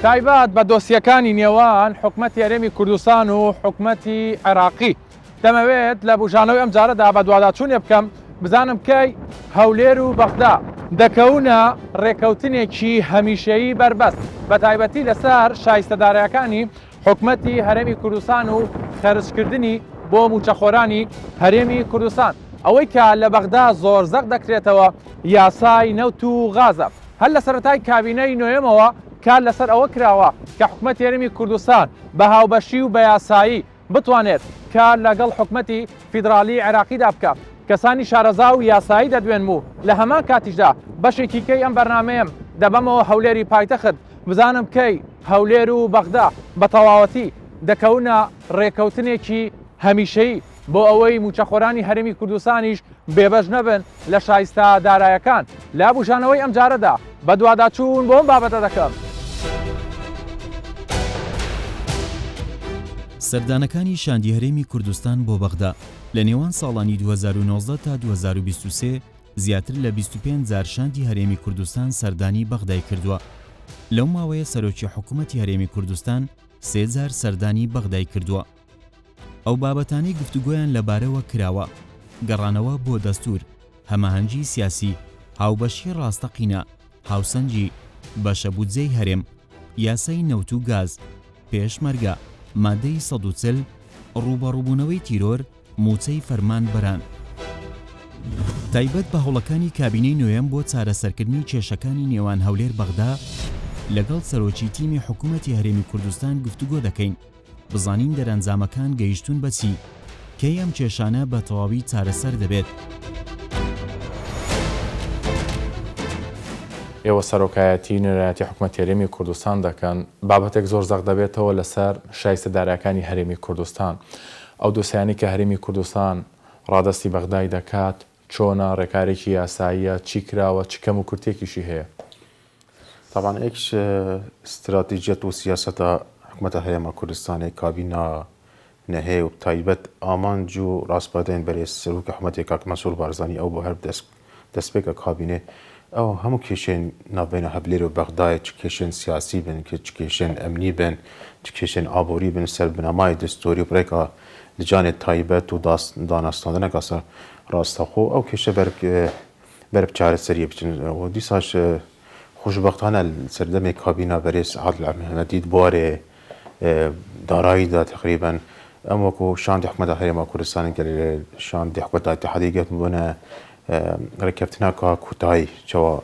تایبەت بە دۆسیەکانی نێوان حکومەتی هەرێمی کوردستان و حکومەتی عێراقی دەمەوێت لە بژانەوەی ئەم جارەدا بە دوواداچوونێ بکەم بزانم کەی هەولێر و بەغدا دەکەونە ڕێکەوتنێکی هەمیشەیی بربەست بە تایبەتی لەسەر شایستەدارەکانی حکومەتی هەرێمی کوردستان و خەرجکردنی بۆ موچەخۆرانی هەرێمی کوردستان ئەوەی کە لە بەغدا زۆر زەق دەکرێتەوە یاسای نەوت و غازە هەر لە سەرەتای کابینەی نوێمەوە کار لەسەر ئەوە کراوە کە حکومەتی هەرێمی کوردستان بە هاوبەشی و بە یاسایی بتوانێت کار لەگەڵ حکومەتی فیدرالی عێراقیدا بکات کەسانی شارەزا و یاسایی دەدوێن و لە هەمان کاتیشدا بەشێکی کەی ئەم بەرنامەیەم دەبەمەوە هەولێری پایتەخت بزانم کەی هەولێر و بەغدا بە تەواوەتی دەکەونە ڕێکەوتنێکی هەمیشەیی بۆ ئەوەی موچەخۆرانی هەرێمی کوردستانیش بێبەش نەبن لە شایستە دارایەکان لا بژانەوەی ئەم جارەدا بە دوواداچوون بۆ ئەم بابەتە دەکەم. سەردانەکانی شاندی هەرێمی کوردستان بۆ بەغدا لە نێوان ساڵانی 2019 تا 2023 زیاتر لە 25 جار شاندی هەرێمی کوردستان سەردانی بەغدای کردووە. لەو ماوەیە سەرۆکی حکوومەتی هەرێمی کوردستان 3 جار سەردانی بەغدای کردووە. ئەو بابەتانەی گفتوگۆیان لەبارەوە کراوە گەڕانەوە بۆ دەستور، هەماهەنگی سیاسی، هاوبەشی ڕاستەقینە، هاوسەنجی، بەشەبودجەی هەرێم، یاسای نەوت و گاز، پێشمەرگە، مادەی 140، ڕوبەڕووبوونەوەی تیرۆر، موچەی فەرمان بەران. تایبەت بە هەوڵەکانی کابینەی نوێم بۆ چارەسەرکردنی کێشەکانی نێوان هەولێر بەغدا لەگەڵ سەرۆکی تیمی حکوومەتی هەرێمی کوردستان گفتوگۆ دەکەین بزانین دەرەنجامەکان گەیشتون بەچی کەی ئەم کێشانە بە تەواوی چارەسەر دەبێت. ئێوە سەرۆکایەتی نوێنەتی حکوومەتی هەرێمی کوردستان دەکەن بابەتێک زۆر زەق دەبێتەوە لەسەر شایستەدارەکانی هەرێمی کوردستان ئەو دۆسیانی کە هەرێمی کوردستان ڕادستی بەغدای دەکات چۆنە ڕێکارێکی یاساییە چی کراوە چ کەم و کورتێکیشی هەیە. طبعا ايش استراتيجية وسياسة حكومة هرم كردستان كابينة نهي وبتايبت آمانجو راس بعدين بريس سلوك حكومة كاك مسؤول بارزاني أو بهرب دسبيك كابينة أو هم كيشين نابين هبلير وبغداد كيشين سياسي بن كيشين أمني بن كيشين عبوري بن سرب بنماي دستوري بريكا لجانة تايبت وداس دانستان كاسر راستخو أو كيشة برب چهار سرية بتن ودي ساش خوشبختانه سردم کابینه برای عادل محمدی باره دارایی دا تقریبا اما کو شان حکومت هرم کوردستان که شان حکومت اتحادیه گفت بونه رکبتنا کا کوتای جو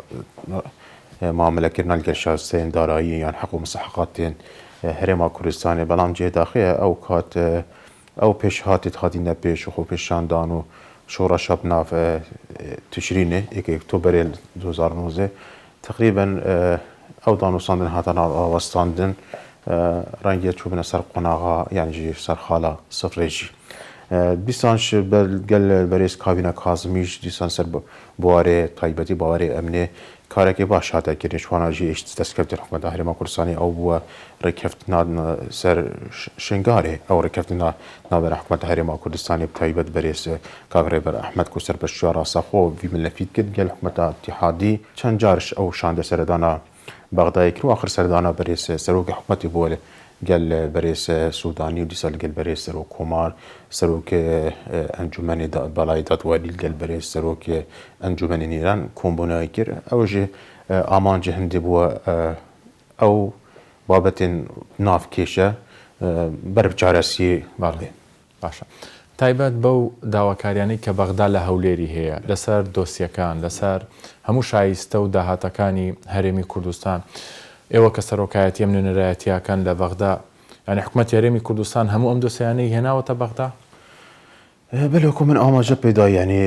معامله کردن الگرشاستین دارایی یعنی حقوق و مستحقاتین هرم کوردستان بلام جه داخله او کات او پیشهات اتحادی نپیش و خوب شاندان و شورا شب ناف تشرینه یک اکتبر 2019 تقريبا او دانوستاندن هاتنا وستاندن رنگية شوبنا سر قناغا يعني جي سر خالا صفريجي ديسانش بالقل بريس كابينة كازميش ديسان سر بواري طيبتي بواري امني كاركي باش هاتا كيرين شوانا جي ايش تستكبت الحكومة هرم كردستاني او بو ركفتنا سر شنغاري او ركفتنا نابر حكومة هرم كردستاني بطيبت بريس كاغريبر احمد كوسر بشوارا ساخو في من لفيت كد قال حكومة اتحادي چند جارش او شانده سردانا بغداد كرو اخر سردانا بريس سروك حكومتي بول قال بريس سوداني وديسال قال بريس سروك كومار سروك انجمن بلاي دادوالي قال بريس سروك انجمن نيران كومبونا كير او جي امان جهندي بو او بابتن ناف كيشه برب جارسي باڵێ باشە تایبەت بەو داواکاریانەی کە بەغدا لە هەولێری هەیە لەسەر دۆسیەکان لەسەر هەموو شایستە و داهاتەکانی هەرێمی کوردستان ئێوە کە سەرۆکایەتی ئەم نوێنەرایەتیەکان لە بەغدا یعنی حکومەتی هەرێمی کوردستان هەموو ئەم دۆسیانەی هێناوەتە بەغدا؟ بلوكو من آماجة بيدا يعني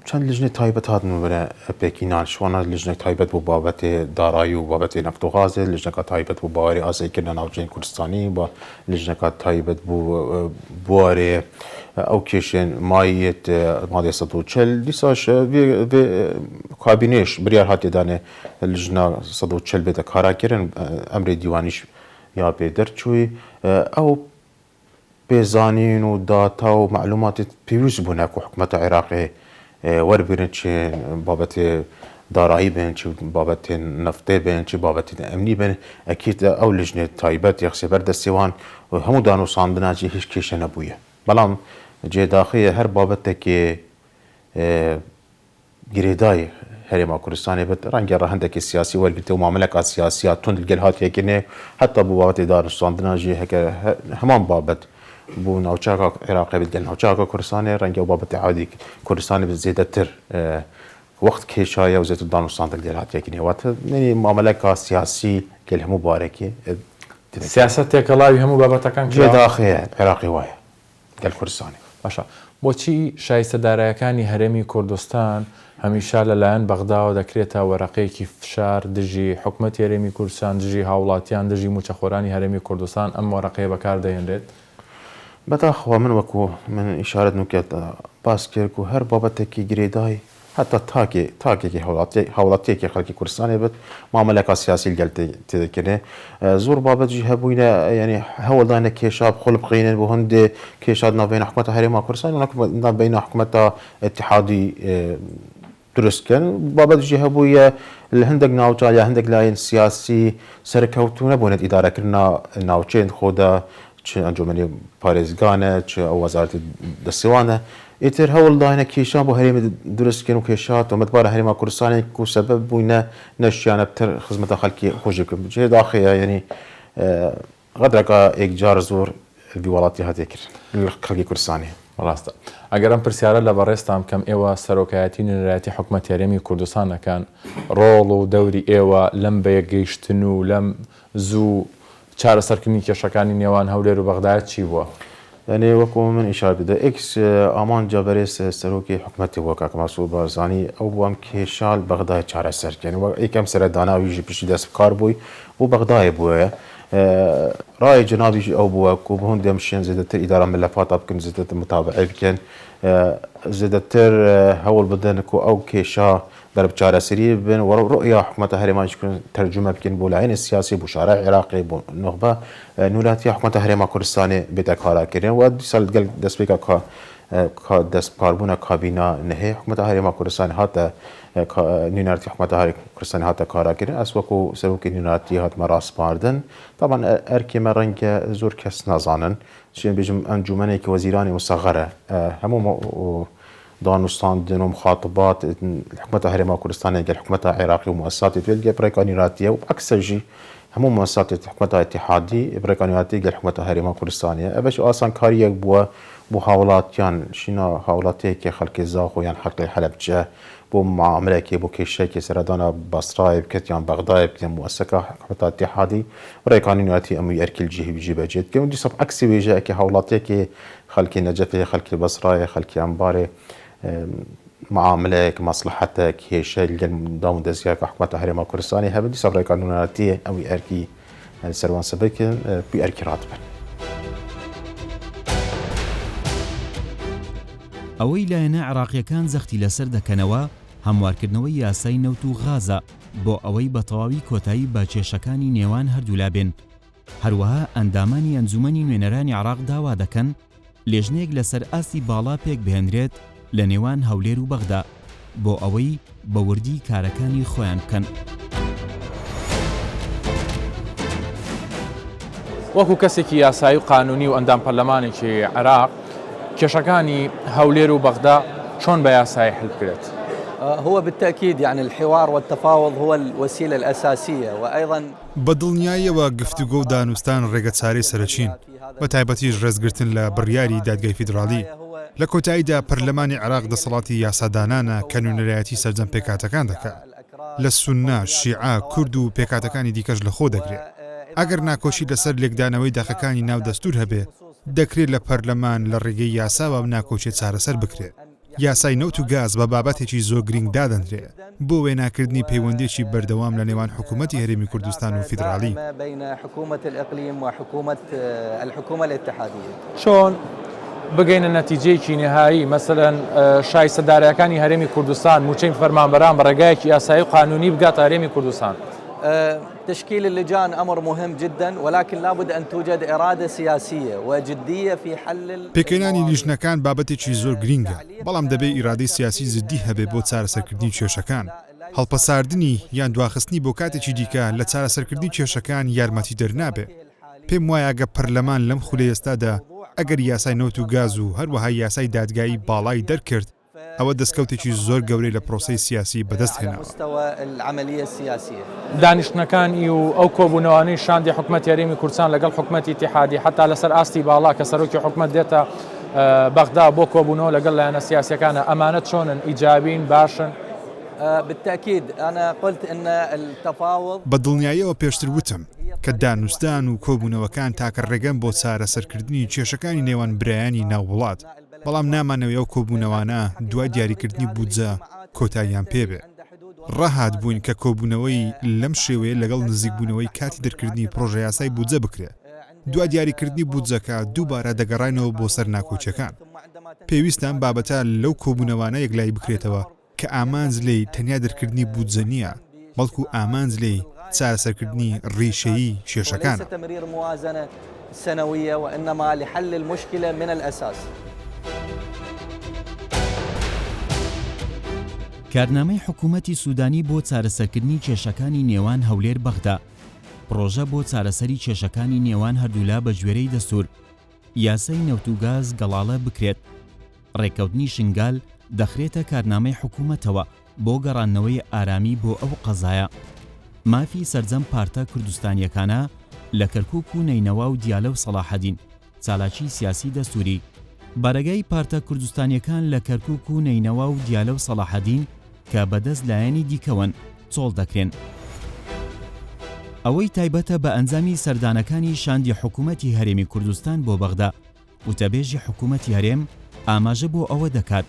چند لجنة تايبت هاد نمبر بكينان شوانا لجنة تايبت بو بابت دارایی و بابت نفت و غاز لجنة تايبت بو بواري آزي كرنا ناوجين كردستاني با لجنة تايبت بو بواري او كيشن مايت مادة 140 ديساش في كابينيش بريار هاتي دانه لجنة 140 بيدا كارا كرن امر ديوانيش يا بيدر چوي او بزانين و داتا و معلومات بيوز بوناك و حكومة عراقي وربرنش بابت دارایی بین چی بابت نفتی بین چی بابت امنی بین اکید او لجنه تایبت یخسی بر دستیوان و همو دانوساندنا جی هیچ کیشه نبویه بلام جه داخل هر بابت که گریدای هرما کوردستان بد رنگ رهندك السياسي والقلت ومعاملك السياسيات تون الجلهات هيك حتى بوابات دار الصندنا جي هيك همام بابت بو ناوچاك عراقي بدل ناوچاك كردستان رنگ بابت عادي كردستان بزيادتر وقت كيشايا وزيت دار الصند الجلهات هيك وقت يعني معاملك السياسي كله مباركي سیاستێک کەڵاوی هەموو بابەتەکان جي داخل عراقي وايا قال كردستاني باشە بۆچی شایستەدارایەکانی هەرێمی کوردستان هەمیشە لەلایەن بەغداوە دەکرێتە وەرەقەیەکی فشار دژی حکومەتی هەرێمی کوردستان دژی هاوڵاتیان دژی موچەخۆرانی هەرێمی کوردستان ئەم وەرەقەیە بەکار دەهێنرێت بەداخەوە من وەکو من ئیشارەت نوکێت باس کرد و هەر بابەتێکی گرێدای حتى تاكي هاولاتيكي خلقي كردستاني بت معاملة سياسي الجلت تذكره زور بابت جهبوينا يعني هول دانا كيشاب خلب قينين بهند كيشادنا بين حكومة هريما كردستان ونحكمة بين حكومة اتحادي درست كان بابت جهبويا الهندق ناوچا يا هندق لاين سياسي سركوتونا بونت إدارة كرنا ناوچين خودا چه انجمنی پارێزگانە چه ئەو وەزارەتی دەستێوانە ئیتر هەوڵ داینە کێشان بۆ هەرێمی دروستکردن و کێشات ومەتبارە هەرێما کوردستانێک و سەبەب بووینە نەشیانە بتر خزمەتە خەڵکی خۆشی بکەن جێ داخەیە یعنی غەدرێکە ئێکجار زۆر وڵاتی هاتێ کرد خەڵکی کوردستانی ڕاستە ئەگەر ئەم پرسیارە لە بەڕێستان بکەم ئێوە سەرۆکایەتی نوێنەرایەتی حکومەتی هەرێمی کوردستانەکان ڕۆڵ و دەوری ئێوە لەم بەیەکگەیشتن و لەم زوو چارەسەرکردنی کێشەکانی نێوان هەولێر و بەغداد چی بووە؟ يعني وەکو من ئیشار بدە ئێکس ئامان جابەرێز سەرۆکی حکومەتی وە کاک مەسعود بارزانی ئەو بۆ ئەم کێشال بەغدای چارەسەرکردن یەکەم سەرداناویژی پشتی دەست بکار بووی بۆ بەغدایە بووە ڕای جنابیژی ئەو بووە و بە هەند دەمشێن زیاتر ئیدارە ملەفاتە بکەن زیاتر متابعە بکەن زیاتر هەوڵ بدەن و ئەو کێشە در بچارەسەری بن و رؤية حكومة هەرێمانش ترجمة بکەن بۆ لایەنی سیاسی بۆ شارع عێراقی بۆ نخبە نوراتی حکومەتە هەرێما کوردستانی بێتە کاراکردن و دی سال گەل دەستپێکە دەست بکاربوونە کابینا نهەیە حکومەتە هەرێما کوردستانی هاتە نوێنەرتی حکومەتە هەرێما کوردستانی هاتە کاراکردن ئەس وەکو سەرۆکی نوێنەرتی هاتمە ڕاستپاردن طبعا ئەرکێمە ڕەنگە زۆر کەس نازانن چێن بێژم ئەنجومەنێکی وەزیرانی مستەغەرە هەموو دانوستاندن ومخاطبات الحكومة هريما كردستان قال الحكومة العراقية ومؤسسات تلقى بريكانياتية وعكس شيء هم مؤسسات الحكومة الاتحادي بريكانياتية قال الحكومة هريما كردستانية أبش أصلا كاريك بوا محاولات يعني شنا حاولاتي كي خلق الزاخو يعني حلق الحلب جاء بو معاملة كي بو كيشة كي سردانا بصراي بكت يعني بغداد بكت مؤسسة حكومة الاتحادي بريكانياتي أمي أركل جيه بيجي بجد كم دي صف عكس ويجا كي حاولاتي كي خلق النجفة خلق البصراي خلق أنباري معاملك مصلحتك هي شيء اللي داون دزياك حكومة هريما كردستاني هبدي صبري قانوناتية أو أركي سروان سبك بأركي راتبا ئەوەی لایەنە عێراقیەکان زەختی لەسەر دەکەنەوە هەموارکردنەوەی یاسای نەوت و غازە بۆ ئەوەی بە تەواوی کۆتایی بە کێشەکانی نێوان هەردوولا بێن هەروەها ئەندامانی ئەنجومەنی نوێنەرانی عێراق داوا دەکەن لێژنەیەک لەسەر ئاستی باڵا پێک بهێنرێت لە نێوان هەولێر و بەغدا بۆ ئەوەی بە وردی کارەکانی خۆیان بکەن. وەکو کەسێکی یاسایی و قانونی و ئەندام پەرلەمانێکی عێراق کێشەکانی هەولێر و بەغدا چۆن بە یاسایی حل بکرێت؟ هو بالتأكيد يعني الحوار والتفاوض هو الوسيلة الأساسية وأيضا بەدڵنیاییەوە گفتوگۆ و دانوستان ڕێگەچارەی سەرچین بە تایبەتیش ڕێزگرتن لە بڕیاری دادگای فیدرالی لە کۆتاییدا پەرلەمانی عێراق دەسەڵاتی یاسادانانە کە نوێنەرایەتی سەرجەم پێکاتەکان دەکات لە سوننا شیعە کورد و پێکاتەکانی دیکەش لە خۆ دەگرێت ئەگەر ناکۆشی لەسەر لێکدانەوەی داخەکانی ناو دەستور هەبێ دەکرێت لە پەرلەمان لە ڕێگەی یاساوە ناکۆچێت چارەسەر بکرێت یاسای نەوت و گاز بە بابەتێکی زۆر گرنگ دادەنرێت بۆ وێناکردنی پەیوەندێکی بەردەوام لە نێوان حکوومەتی هەرێمی کوردستان و فیدرالی چۆن بگەینە نەتیجەیەکی نهایی مەسەلەن شایستەدارایەکانی هەرێمی کوردستان موچەی فەرمانبەران بە ڕێگایەکی یاسایی و قانونی بگاتە هەرێمی کوردستان؟ تشكيل اللجان أمر مهم جدا ولكن لابد أن توجد إرادة سياسية وجدية في حل پێکەنانی لیژنەکان بابەتێکی زۆر گرینگە بەڵام دەبێت ئیرادەی سیاسی زدی هەبێ بۆ چارەسەرکردنی کێشەکان هەڵپەساردنی یان دواخستنی بۆ کاتێکی دیکە لە چارەسەرکردنی کێشەکان یارمەتی دەرنابێ. پێم وایە گە پەرلەمان لەم خولەی ئێستادا ئەگەر یاسای نەوت و گاز و هەروەها یاسای دادگایی باڵای دەرکرد ئەوە دەستکەوتێکی زۆر گەورەی لە پرۆسەی سیاسی بەدەست هێناوە. دانیشتنەکانی و ئەو کۆبوونەوەی شاندی حکومەتی هەرێمی کوردستان لەگەڵ حکومەتی اتحادی حتا لەسەر ئاستی باڵا کە سەرۆکی حکومەت دێتە بەغدا بۆ کۆبوونەوە لەگەڵ لایەنە سیاسیەکانە ئەمانە چۆنن ئیجابین باشن؟ بالتأكيد أنا قلت إن التفاوض بەدڵنیاییەوە پێشتر وتم کە دانوستان و کۆبوونەوەکان تاکە ڕێگەم بۆ چارەسەرکردنی کێشەکانی نێوان برایانی ناووڵات، بەڵام نامانەوەی ئەو کۆبوونەوانە دوای دیاریکردنی بودجە کۆتاییان پێبێ. ڕەهات بووین کە کۆبوونەوەی لەم شێوەیە لەگەڵ نزیکبوونەوەی کاتی دەرکردنی پرۆژە یاسای بودجە بکرێت. دوای دیاریکردنی بودجەکە دووبارە دەگەڕاینەوە بۆ سەر ناکۆچەکان. پێویستان بابەتە لەو کۆبوونەوانە یەکلای بکرێتەوە کە ئامانج لێی تەنیا دەرکردنی بودجە نییە، بەڵکو ئامانج لێی چارەسەرکردنی ڕێشەیی کێشەکانە. سنوية وإنما لحل المشكلة من الأساس. کارنامەی حکوومەتی سوودانی بۆ چارەسەرکردنی کێشەکانی نێوان هەولێر بەغدا، پرۆژە بۆ چارەسەری کێشەکانی نێوان هەردوولا بە گوێرەی دەستور، یاسای نەوت و گاز گەڵاڵە بکرێت، ڕێکەوتنی شنگال دەخرێتە کارنامەی حکوومەتەوە بۆ گەڕانەوەی ئارامی بۆ ئەو قەزایە. مافی سەرجەم پارتە کوردستانیەکانە لە کەرکووک و نەینەوا و دیالە و سەلاحەدین، چالاکی سیاسی دەستوری. بەرەگای پارتە کوردستانیەکان لە کەرکووک و نەینەوا و دیالە و سەلاحەدین کە بەدەست لایەنی دیکەون چۆڵ دەکرێن. ئەوەی تایبەتە بە ئەنجامی سەردانەکانی شاندی حکوومەتی هەرێمی کوردستان بۆ بەغدا، وتەبێژی حکوومەتی هەرێم ئاماژە بۆ ئەوە دەکات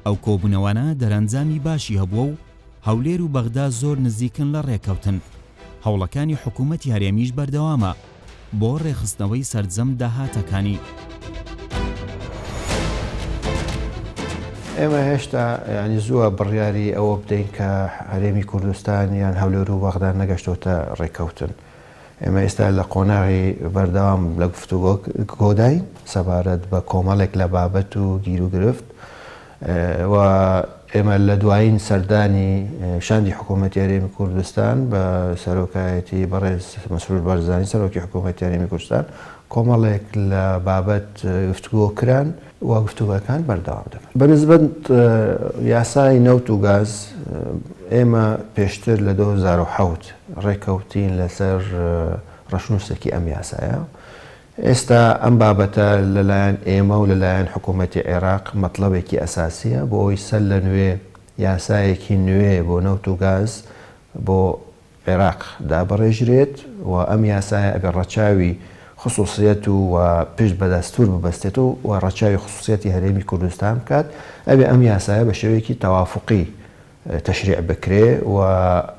ئەو کۆبوونەوانە دەرەنجامی باشی هەبووە و هەولێر و بەغدا زۆر نزیکن لە ڕێکەوتن. هەوڵەکانی حکوومەتی هەرێمیش بەردەوامە بۆ ڕێخستنەوەی سەرجەم داهاتەکانی. ئێمە هێشتا ینی زووە بڕیاری ئەوە بدەین کە هەرێمی کوردستان یان هەولێر و بەغدا نەگەشتۆتە ڕێکەوتن. ئێمە ئێستا لە قۆناغی بەردەوام لە گفتوگۆ کۆداین سەبارەت بە کۆمەڵێک لە بابەت و گیر و گرفت و ئێمە لە دوایین سەردانی شاندی حکوومەتی هەرێمی کوردستان بە سەرۆکایەتی بەڕێز مەسرور بەرزانی سەرۆکی حکوومەتی هەرێمی کوردستان کۆمەڵێک لە بابەت گفتوگۆ کران و گفتوگۆکان بەردەوام دەبن. بەنسبەت یاسای نەوت و گاز ئێمە پێشتر لە 2007 ڕێکەوتین لەسەر ڕەشنووسێکی ئەم یاسایە. ئێستا ئەم بابەتە لەلایەن ئێمە و لەلایەن حکوومەتی عێراق مەطلبێکی ئەساسیە بۆ ئەوی سەر لە نوێ یاسایەکی نوێ بۆ نەوت و گاز بۆ عێراق دابڕێژرێت و ئەم یاسایە ئەگەر ڕەچاوی خصوصیت و پشت بە دەستور ببەستێت و ڕەچاوی خصوصیەتی هەرێمی کوردستان بکات، ئەبێ ئەم یاسایە بە شێوەیەکی تەوافقی تەشریع بکرێ و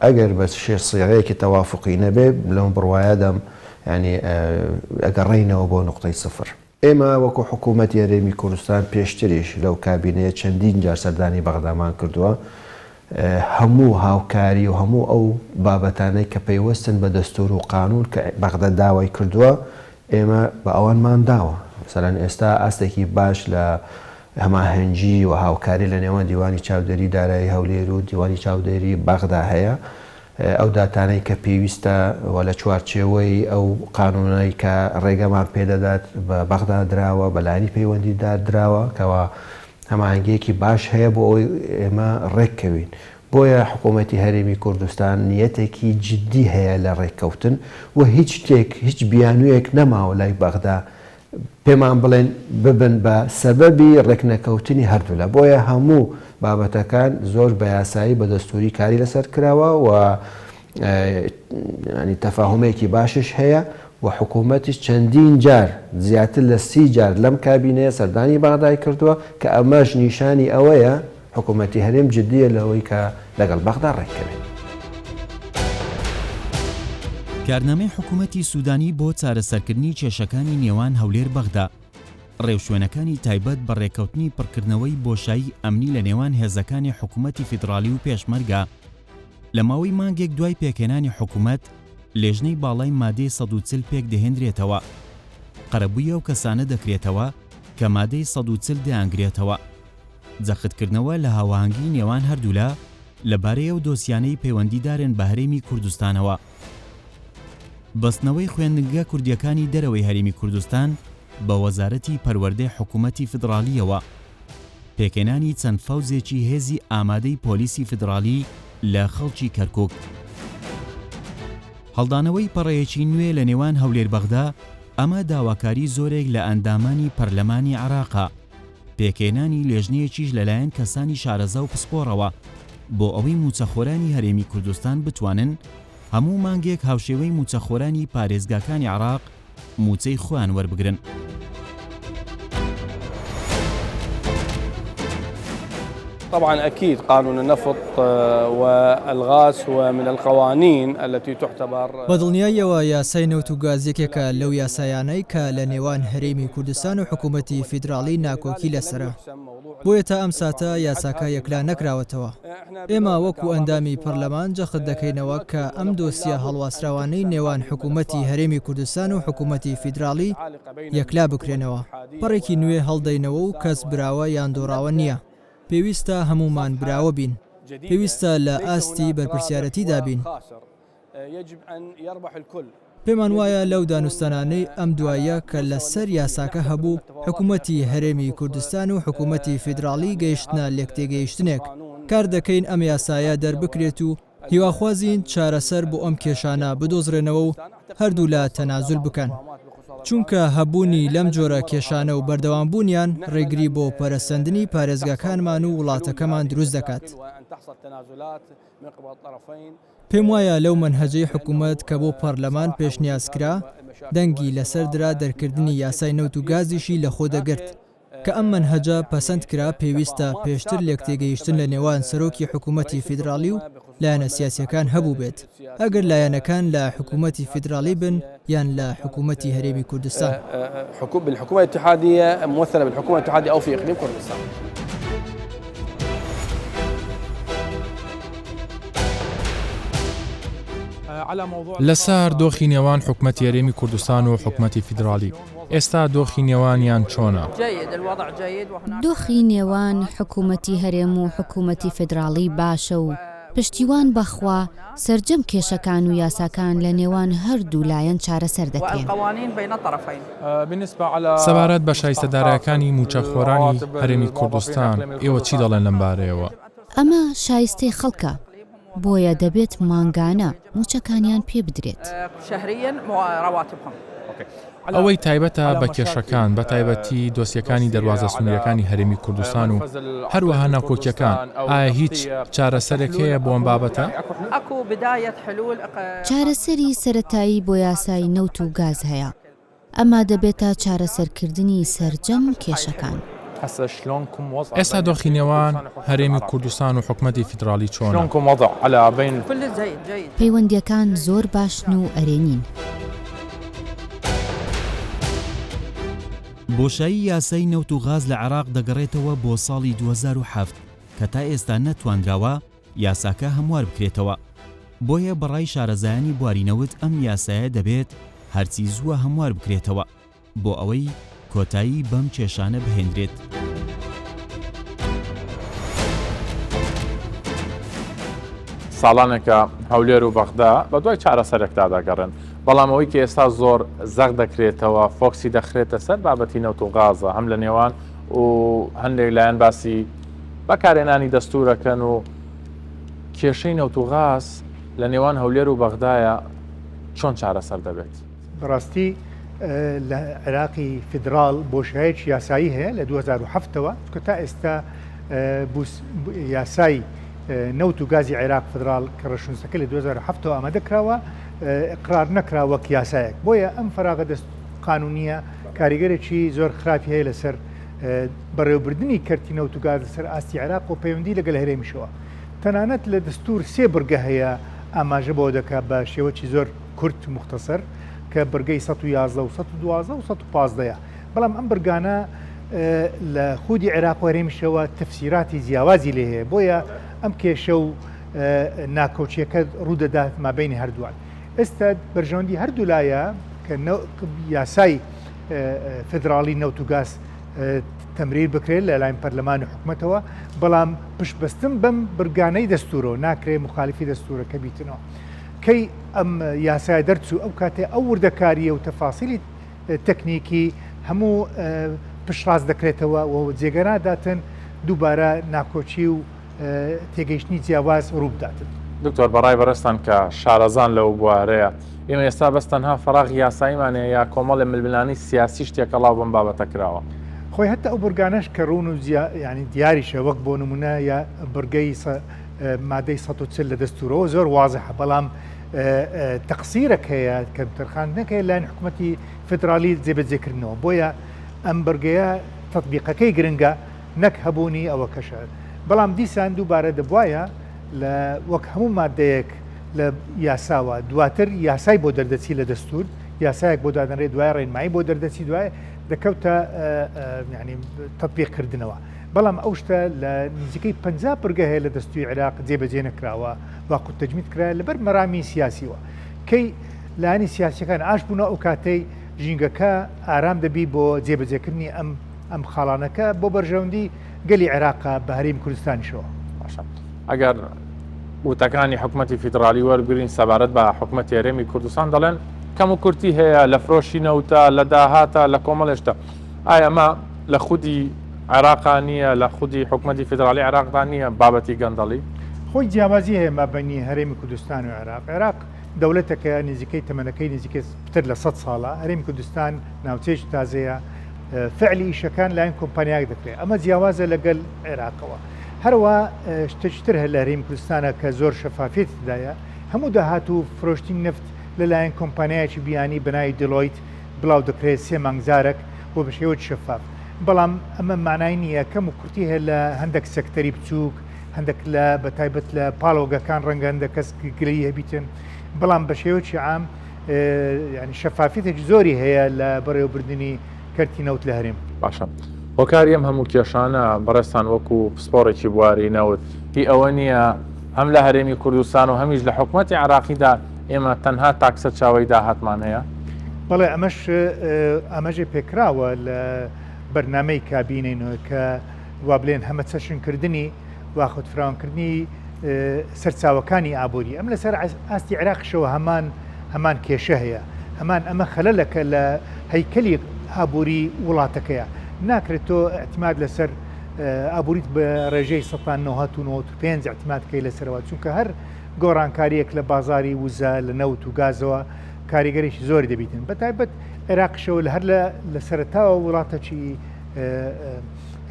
ئەگەر بە سیغەیەکی تەوافقی نەبێ لەم بڕوایەدەم ینی ئەگەڕێینەوە بۆ نقطەی سفر. ئێمە وەکو حکوومەتی هەرێمی کوردستان پێشتریش لەو کابینەیە چەندین جار سەردانی بەغدامان کردووە، هەموو هاوکاری و هەموو ئەو بابەتانەی کە پەیوەستن بە دەستور و قانون کە بەغدا داوای کردووە ئێمە بە ئەوانمان داوە. مەسەڵەن ئێستا ئاستێکی باش لە هەماهەنگی و هاوکاری لە نێوان دیوانی چاودێری دارایی هەولێر و دیوانی چاودێری بەغدا هەیە. ئەو داتانەی کە پێویستە و لە چوارچێوەی ئەو قانونایی کە ڕێگەمان پێدەدات بە بەغدا دراوە، بەلانی پەیوەندیدار دراوە کەەوە هەماهنگەیەکی باش هەیە بۆ ئەوی ئێمە ڕێککەوین. بۆیە حکوومەتی هەرێمی کوردستان نیەتێکی جددی هەیە لە ڕێککەوتن و هیچ شتێک هیچ بیانوویەک نەماوە لای بەغدا پێمان بڵێن ببن بە سەبەبی ڕێکنەکەوتنی هەردوولا. بۆیە هەموو بابەتەکان زۆر بە یاسایی بە دەستوری کاری لەسەر کراوە و تەفاهمەیەکی باشش هەیە و حکوومەتیش چەندین جار زیاتر لە 30 جار لەم کابینەیە سەردانی بەغدای کردووە کە ئەمەش نیشانی ئەوەیە حکوومەتی هەرێم جددیە لەوەی کە لەگەڵ بەغدا ڕێککەوێت. کارنامەی حکوومەتی سوودانی بۆ چارەسەرکردنی کێشەکانی نێوان هەولێر بەغدا، ڕێوشوێنەکانی تایبەت بە ڕێکەوتنی پڕکردنەوەی بۆشایی ئەمنی لە نێوان هێزەکانی حکوومەتی فیدرالی و پێشمەرگە لە ماوەی مانگێک دوای پێکێنانی حکوومەت لێژنەی باڵای مادەی 140 پێک دەهێنرێتەوە. قەرەبووی ئەو کەسانە دەکرێتەوە کە مادەی 140 دەیانگرێتەوە. جەختکردنەوە لە هاوهانگی نێوان هەردوولا لەبارەیە و دۆسیانەی پەیوەندیدارن بە هەرێمی کوردستانەوە. بەستنەوەی خوێندنگە کوردیەکانی دەرەوەی هەرێمی کوردستان بە وەزارەتی پەروەردەی حکوومەتی فدرالیەوە، پێکێنانی چەند فەوزێکی هێزی ئامادەی پۆلیسی فدرالی لە خەڵکی کەرکووک، هەڵدانەوەی پەڕەیەکی نوێ لە نێوان هەولێر بەغدا، ئەمە داواکاری زۆرێک لە ئەندامانی پەرلەمانی عێراقا، پێکێنانی لێژنەیەکیش لەلایەن کەسانی شارەزا و پسپۆڕەوە بۆ ئەوەی موچەخۆرانی هەرێمی کوردستان بتوانن هەموو مانگێک هاوشێوەی موچەخۆرانی پارێزگاکانی عێراق موچەی خۆیان وەربگرن. طبعا أكيد قانون النفط والغاز هو من القوانين التي تعتبر بەدڵنیاییەوە یاسای نەوت و گازێکێکە لەو یاسایانەی کە لە نێوان هەرێمی کوردستان و حکوومەتی فیدرالی ناکۆکی لەسرە، بۆیە تا ئەم ساتە یاساکە یەکلا نەکراوەتەوە. ئێمە وەکو ئەندامی پەرلەمان جەخت دەکەینەوە کە ئەم دۆسیە هەڵواسراوانەی نێوان حکوومەتی هەرێمی کوردستان و حکوومەتی فیدرالی یەکلا بکرێنەوە. پەڕێکی نوێ هەڵدەینەوە و کەس براوە یان دۆڕاوە نییە. پێویستە هەمومان براوە بین، پێویستە لە ئاستی بەرپرسیارەتیدا بین. پێمان وایە لەو دانوستانانەی ئەم دوایە کە لەسەر یاساکە هەبوو حکوومەتی هەرێمی کوردستان و حکوومەتی فیدرالی گەیشتنە لێکتێگەیشتنێک، کار دەکەین ئەم یاسایە دەربکرێت و هیواخوازین چارەسەر بۆ ئەم کێشانە بدۆزرێنەوە و هەردوو لە تەنازول بکەن، چونکە هەبوونی لەم جۆرە کێشانە و بەردەوامبوونیان ڕێگری بۆ پەرەسەندنی پارێزگاکانمان و وڵاتەکەمان دروست دەکات. پێم وایە لەو مەنهەجەی حکوومەت کە بۆ پەرلەمان پێشنیازکرا دەنگی لەسەر درا دەرکردنی یاسای نەوت و گازیشی لە خۆ دەگرت کە ئەم مەنهەجە پەسەند کرا پێویستە پێشتر لێکتێگەیشتن لە نێوان سەرۆکی حکوومەتی فیدرالی و لایەنە سیاسیەکان هەبوو بێت، ئەگەر لایەنەکان لە حکوومەتی فیدرالی بن یان لە حکوومەتی هەرێمی کوردستان. بالحكومة الاتحادية ممثلة بالحكومة الاتحادية أو في إقليم كردستان. لەسەر دۆخی نێوان حکوومەتی هەرێمی کوردستان و حکوومەتی فیدرالی ئێستا دۆخی نێوانیان چۆنە؟ دۆخی نێوان حکوومەتی هەرێم و حکوومەتی فیدرالی باشە و پشتیوان بەخوا سەرجەم کێشەکان و یاساکان لە نێوان هەردوو لایەن چارەسەر دەکرێن. سەبارەت بە شایستەدارەکانی موچەخۆرانی هەرێمی کوردستان ئێوە چی دەڵێن لەم بارەیەوە؟ ئەمە شایستەی خەڵکە، بۆیە دەبێت مانگانە موچەکانیان پێ بدرێت. ئەوەی تایبەتە بە کێشەکان بە تایبەتی دۆسیەکانی دەواازە سنووریەکانی هەرێمی کوردستان و هەروەها ناکۆکیەکان، ئایا هیچ چارەسەرێک هەیە بۆ ئەم بابەتە؟ چارەسەری سەرەتایی بۆ یاسای نەوت و گاز هەیە، ئەمە دەبێتە چارەسەرکردنی سەرجەم کێشەکان. ئێستا دۆخی نێوان هەرێمی کوردستان و حکوومەتی فیدرالی چۆنە؟ پەیوەندیەکان زۆر باشن و ئەرێنین. بۆشایی یاسای نەوت و غاز لە عێراق دەگەڕێتەوە بۆ ساڵی 2007 کە تا ئێستا نەتوانراوە یاساکە هەموار بکرێتەوە، بۆیە بەڕای شارەزایانی بوارینەوت ئەم یاسایە دەبێت هەرچی زووە هەموار بکرێتەوە بۆ ئەوەی کۆتایی بەم کێشانە بهێنرێت. ساڵانێکە هەولێر و بەغدا بە دوای چارەسەرێکدا دەگەڕن، بەڵام ئەوەی کە ئێستا زۆر زەق دەکرێتەوە فۆکسی دەخرێتە سەر بابەتی نەوت و غازە، هەم لە نێوان و هەندێک لایەن باسی بەکارهێنانی دەستوورەکەن و کێشەی نەوت و غاز لە نێوان هەولێر و بەغدایە چۆن چارەسەر دەبێت؟ بەڕاستی لە عێراقی فیدرال بۆشایەکی یاسایی هەیە لە 2007ەوە کە تا ئێستا یاسای نەوت و گازی عێراق فدرال کە ڕێشنووسەکە لە 2007ەوە ئامادەکراوە ئقرار نەکراوە وەک یاسایەک، بۆیە ئەم فەراغە دەست قانونیە کاریگەرێکی زۆر خراپی هەیە لەسەر بەڕێوەبردننی کەرتی نەوت و گاز لەسەر ئاستی عێراق و پەیوەندی لەگەڵ هەرێمیشەوە. تەنانەت لە دەستور 3 بڕگە هەیە ئاماژە بۆ دەکات بە شێوەی زۆر کورت و مختصر کە بڕگەی 111 و 112 و 115ە، بەڵام ئەم بڕگانە لە خودی عێراق و هەرێمیشەوە تەفسیراتی جیاوازی لێ هەیە، بۆیە ئەم کێشە و ناکۆچیەکە ڕوودەدات مابینی هەردووان. ئێستا بەرژەوەندی هەردوو لایە کە یاسای فدرالی نەوت و گاز تەمریر بکرێت لە لایەن پەرلەمان و حکوومەتەوە بەڵام پشتبەستن بەم برگانەی دەستورۆ ناکرێ مخالیفی دەستورەکە بیتنەوە کەی ئەم یاسای دەرچوو ئەو کاتێ ئەو وردەکاریە و تەفاسیلی تەکنیکی هەموو پشتڕاست دەکرێتەوە و جێگەراداتن دووبارە ناکۆچی و تێگەیشتنی جیاواز ڕوو بداتن. دکتۆر بەڕای بەڕستان کە شارەزان لەو بوارەیە ئێمە ئێستا بەستەنها فەراغ یاساییمانەیە یا کۆمەڵی ململانی سیاسی شتێکە ڵاو بم بابەتە کراوە. خۆی هەتا ئەو بورگانەش کە ڕوون و ینی دیاریشە وەک بۆ نمونە یا بورگەی مادەی 140 لە دەستورەوە زۆر وازەحە بەڵام تەقسیرێک هەیە کە تەرخاندنەکەی لایەن حکوومەتی فدرالی جێبەجێکردنەوە بۆیە ئەم بەرگەیە تەطبیقەکەی گرنگە نەک هەبوونی ئەوە کەشە بەڵام دیسان دووبارە دەبواە لە وەک هەموو مادەیەک لە یاساوە دواتر یاسای بۆ دەردەچی لە دەستور یاسایەک بۆ دادەنرێ دوای ڕێنمایی بۆ دەردەچی دوای دەکەوتە ینی تەطبیقکردنەوە بەڵام ئەو شتە لە نزیکەی 50 پرگە هەیە لە دەستوری عێراق جێبەجێ نەکراوە واقوت تەجمید کرا لەبەر مەرامی سیاسیوە کەی لایانی سیاسیەکان ئاش بوونە ئەو کاتەی ژینگەکە ئارام دەبی بۆ جێبەجێکردنی ئەم خاڵانەکە بۆ بەرژەوندی گەلی عێراقا بە هەرێمی کوردستانیشەوە. ئەگەر وتەکانی حکوومەتی فیدرالی وەرگرین سەبارەت بە حکوومەتی هەرێمی کوردستان دەڵێن کەم و کورتی هەیە لە فرۆشی نەوتە لە داهاتە لە کۆمەڵێشتە ئایا ئەمە لە خودی عێراقا نییە لە خودی حکوومەتی فیدرالی عێراقدا نییە بابەتی گەندەڵی خۆی جیاوازی هەیە مابەنی هەرێمی کوردستان و عێراق دەوڵەتەکە نزیکەی تەمەنەکەی نزیکە پتر لە 100 ساڵە هەرێمی کوردستان ناوچەیەکی تازەیە فعلی ئیشەکان لایەن کۆمپانیاک دەکرێت ئەمە جیاوازە لەگەل عێراقەوە هەروە شتێکتر هەیە لە هەرێمی کوردستانە کە زۆر شەفافێتدایە هەموو داهات و فرۆشتی نفت لەلایەن کۆمپانیایکی بیانی بەناوی دلۆیت بڵاو دەکرێت 3 مانگزارێک بۆ بەشێوەی شەفاف بەڵام ئەمە مانای نییە کەم و کورتی هەیە لە هەندێک سەکتەری بچووک هەندێک لە بەتایبەت لە پاڵۆگەکان ڕەنگە هەندێک کەس گلەی هەبیتن بەڵام بە شێوەیەکی عام ینی شەفافیتێکی زۆری هەیە لە بەڕێوەبردننی کەرتی نەوت لە هەرێم باشە هۆکاری ئەم هەموو کێشانە بەڕێستان وەکو پسپۆڕێکی بواری نەوت هی ئەوە نییە هەم لە هەرێمی کوردستان و هەمیش لە حکوومەتی عێراقیدا ئێمە تەنها تاکسە چاوەی داهاتمان هەیە بەڵێ ئەمەژێ پێکراوە لە بەرنامەی کابینینەوە کە وا بڵێن هەمە چەشنکردنی واخودفراوانکردنی سەرچاوەکانی ئابووری ئەم لەسەر ئاستی عێراقشەوە هەمان کێشە هەیە هەمان ئەمە خەلەلەکە لە هەیکەلی ئابووری وڵاتەکەیە ناکرێت تۆ ئەتیماد لەسەر ئابووریت بە ڕێژەی 1995 ئەتیمادکەی لەسەرەوە چونکە هەر گۆڕانکاریەک لە بازاری وزە لە نەوت و گازەوە کاریگەریشی زۆری دەبیتن بەتایبەت عێراقشەوە لە هەر لە سەرەتاوە وڵاتەکی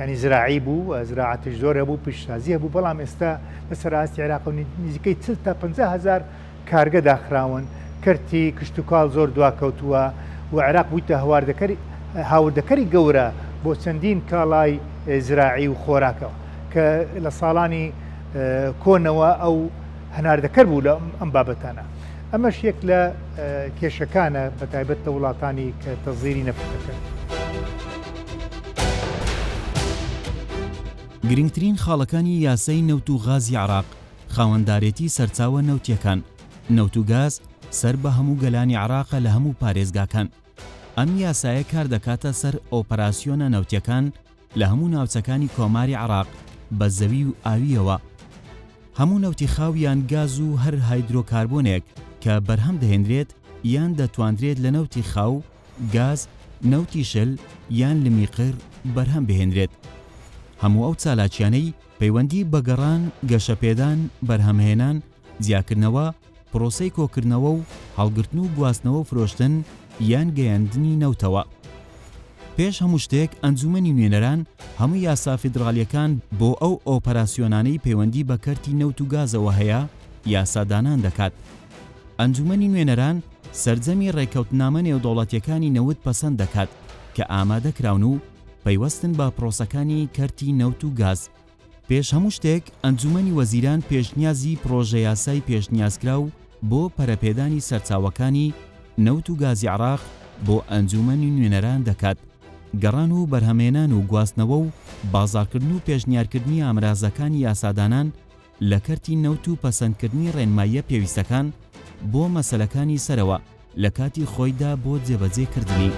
ینی زراعی بوو زراعەتش زۆر هەبوو پیشسازی هەبوو بەڵام ئێستا لەسەر ئاستی عێراق و نزیکەی 40 تا 50,000 کارگە داخراون کەرتی کشتتوکاڵ زۆر دواکەوتووە و عێراق بوویتە هاوردەکەری گەورە بۆ چەندین کاڵای زراعی و خۆراکەوە کە لە ساڵانی کۆنەوە ئەو هەناردەکەر بوو لە ئەم بابەتانە ئەمەش یەک لە کێشەکانە بەتایبەت لە وڵاتانی کە تەزیری نەفتەکەن. گرنگترین خاڵەکانی یاسای نەوت و غازی عێراق خاوەندارێتی سەرچاوە نەوتیەکان نەوت و گاز سەر بە هەموو گەلانی عێراقە لە هەموو پارێزگاکان ئەم یاسایە کار دەکاتە سەر ئۆپەراسیۆنە نەوتیەکان لە هەموو ناوچەکانی کۆماری عێراق بە زەوی و ئاویەوە هەموو نەوتی خاو یان گاز و هەر هایدرۆکاربۆنێک کە بەرهەم دەهێنرێت یان دەتوانرێت لە نەوتی خاو گاز نەوتی شل یان لمیقر بەرهەم بهێنرێت هەموو ئەو چالاکیانەی پەیوەندی بە گەڕان گەشەپێدان بەرهەمهێنان جیاکردنەوە پرۆسەی کۆکردنەوە و هەڵگرتن و گواستنەوە و فرۆشتن یان گەیاندنی نەوتەوە پێش هەموو شتێک ئەنجومەنی نوێنەران هەموو یاسا فیدرالیەکان بۆ ئەو ئۆپەراسیۆنانەی پەیوەندی بە کەرتی نەوت و گازەوە هەیە یاسادانان دەکات ئەنجومەنی نوێنەران سەرجەمی ڕێکەوتنامە نێودەوڵەتیەکانی نەوت پەسەند دەکات کە ئامادەکراون و پەیوەستن بە پرۆسەکانی کەرتی نەوت و گاز پێش هەموو شتێک ئەنجومەنی وەزیران پێشنیازی پرۆژە یاسای پێشنیازکراو بۆ پەرەپێدانی سەرچاوەکانی نەوت و گازی عێراق بۆ ئەنجومەنی نوێنەران دەکات گەڕان و بەرهەمێنان و گواستنەوە و بازارکردن و پێشنیارکردنی ئامرازەکانی یاسادانان لە کەرتی نەوت و پەسەندکردنی ڕێنماییە پێویستەکان بۆ مەسەلەکانی سەرەوە لە کاتی خۆیدا بۆ جێبەجێکردنی